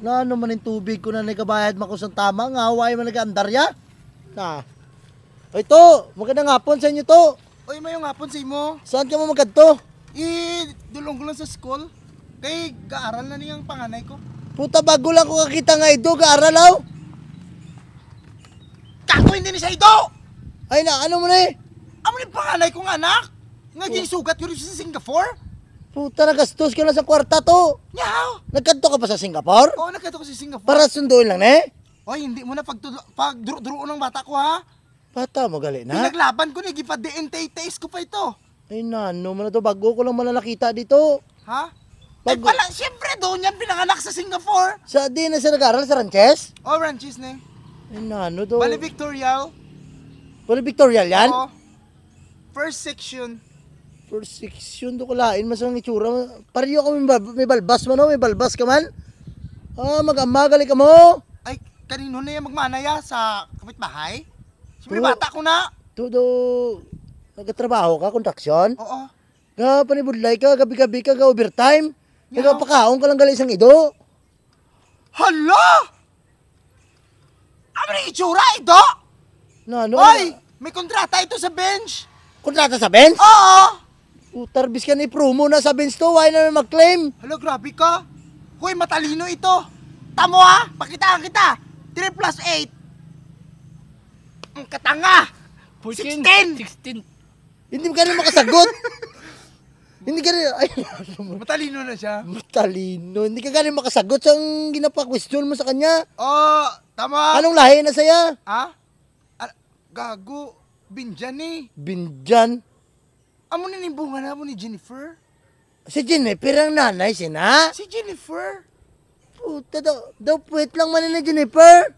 Na ano man yung tubig ko na nagabayad makusang tama nga, huwag man nag-andarya. Na. Oy to, magandang hapon sa inyo to. Oy, mayong hapon sa imo. Saan ka mo magkadto? Dulong ko lang sa school. Kay gaaral na niyang panganay ko. Puta, bago lang ko kakita nga ito, kaaralaw. Kako hindi ni sa ido! Ay na, ano mo na eh? Amo ni panganay kong anak. Nga ginsugat ko rin sa Singapore. Puta, nagastos ka na sa kwarta to. Yaw! Nagkadto ka pa sa Singapore? Oo, nagkato ko sa Singapore. Para sunduin lang na eh? Oy, hindi mo na pagduro ng bata ko ha. Bata, magali na. Pinaglaban ko ni gipa-DNA-test ko pa ito. Ay na, ano mo na to, bago ko lang man nakita dito. Ha? Ay Bago. pala, siyempre doon yan pinanganak sa Singapore. Sa di na siya nag-aaral sa Ranches? Oh, ranches na Ay na, ano to? Bali Victorial. Bali Victorial yan? Oo. First section. First section do ko lain, masang itsura. Pariyo kami may balbas man, may balbas ka man. Ah, mag-amagali ka mo. Ay, kanino na yan magmanaya sa kapitbahay? Siyempre bata ko na. Todo, nagkatrabaho ka, kontraksyon? Oo. Nga panibudlay ka, gabi-gabi ka, overtime. Yeah. Nagpakaon ka lang gali isang ido. Hala! Ano na itsura ito? Na, ano? Hoy! May kontrata ito sa bench! Kontrata sa bench? Oo! Utarbis ka ni promo na sa bench to, why na mag-claim? Hala, grabe ka! Hoy, matalino ito! Tamo ha! Pakitaan kita! 3 plus 8! Ang katanga! 16! 16. Hindi ka rin makasagot. Hindi ka rin, ay, Matalino na siya. matalino. Hindi ka rin makasagot sa ginapa-question mo sa kanya. Oh, tama! Anong lahi na saya? Ha? Gago, Binjan eh. Binjan. Amo na ni bunga na mo ni Jennifer? Si Jennifer ang nanay, sina? Si Jennifer? Puta, daw puwet lang man na Jennifer.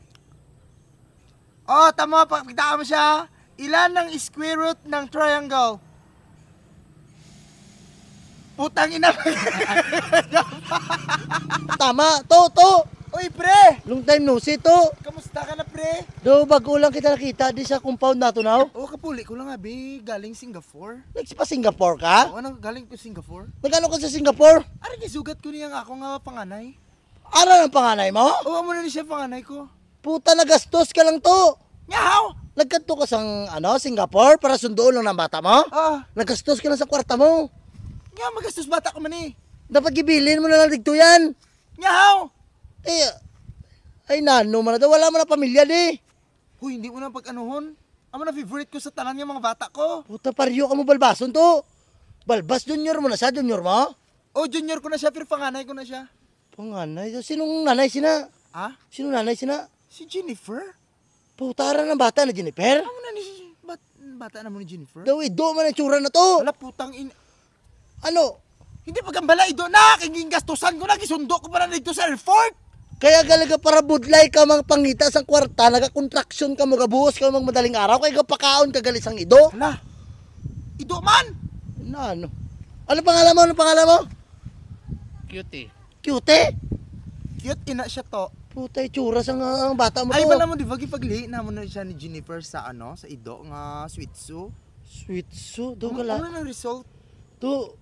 Oh, tama, pakitaan mo siya. Ilan ang square root ng triangle? Putang ina. Tama, to. Oy, pre! Long time no see, to. Kamusta ka na, pre? Do, bago lang kita nakita di sa compound nato now. Oh, kapuli ko lang abi, galing Singapore. Nagsipa Singapore ka? Oh, ano, galing ko Singapore? Nagano ka sa Singapore? Ari, gisugat ko niya nga ako nga panganay. Ano ang panganay mo? Oh, amo na ni siya panganay ko. Puta, nagastos ka lang to. Yaw! Nagkanto ka sang, Singapore para sundoon lang ng bata mo? Ah, Nagastos ka lang sa kwarta mo. nga magastos bata ko man eh. Dapat gibilin mo na lang digto yan. Yaw! Eh, ay nano man na daw, wala man na pamilya di. Huy, hindi mo na pag-anuhon. Amo na favorite ko sa tanan yung mga bata ko. Puta, pariyo ka mo balbason to. Balbas junior mo na siya, junior mo? Oh, junior ko na siya, pero panganay ko na siya. Panganay, sinong nanay sina? Ah? Sinong nanay sina? Si Jennifer? Putara ng bata na Jennifer? Amo na ni bata na mo ni Jennifer? Daw, ido man ang tsura na to. Wala putang Ano? Hindi pagambala ido na, kaya gastusan ko na, gisundo ko pa na dito sa airport. Kaya galaga para budlay ka mga pangita sa kwarta, nagakontraksyon ka mo, gabuhos ka mga madaling araw, kaya kapakaon ka galis ang ido. Hala, ido man. Na ano? Ano pangalan mo? Ano pangalan mo? Cutie. Cute? Cute ina siya to. Puta, itsura sa ang bata mo to. Ay, wala mo, di ba, gipagli na mo na siya ni Jennifer sa sa ido, nga sweet su. Sweet so, do ka Ano lang. ang result? Do,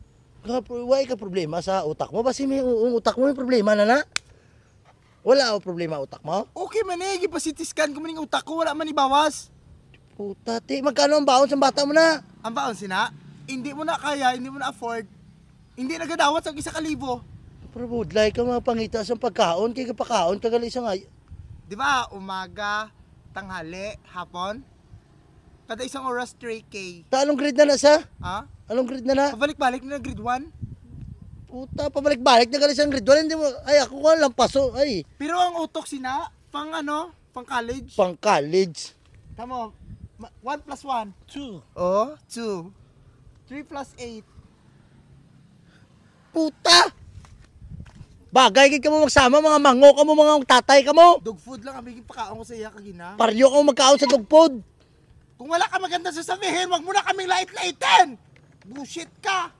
why ka problema sa utak mo? Basi may utak mo may problema na. Wala o problema utak mo? Okay man eh, gipasiti scan ko man yung utak ko, wala man ibawas. Puta, magkano ang baon sa bata mo na? Ang baon sina, hindi mo na kaya, hindi mo na afford. Hindi nagadawat sa 1,000. Pero budlay ka mga pangita sa pagkaon, kaya kapakaon ka galis ang ay. Di ba, umaga, tanghali, hapon, kada isang oras 3K. Anong grade na siya? Ha? Anong grade na? Pabalik-balik na grade 1. Puta, pabalik-balik na galis ang grade 1. Hindi mo, ay ako ka lang paso, ay. Pero ang utok sina, pang college. Pang college. Tamo, 1 plus 1. 2. Oh, 2. 3 plus 8. Puta! Bagay gid ka mo magsama, mga mango ka mo, mga tatay ka mo. Dog food lang, amiging pakaon ko sa iya kagina. Paryo ka mo magkaon sa dog food. Kung wala ka maganda sasabihin, wag mo na kaming lait-laitin! Bullshit ka!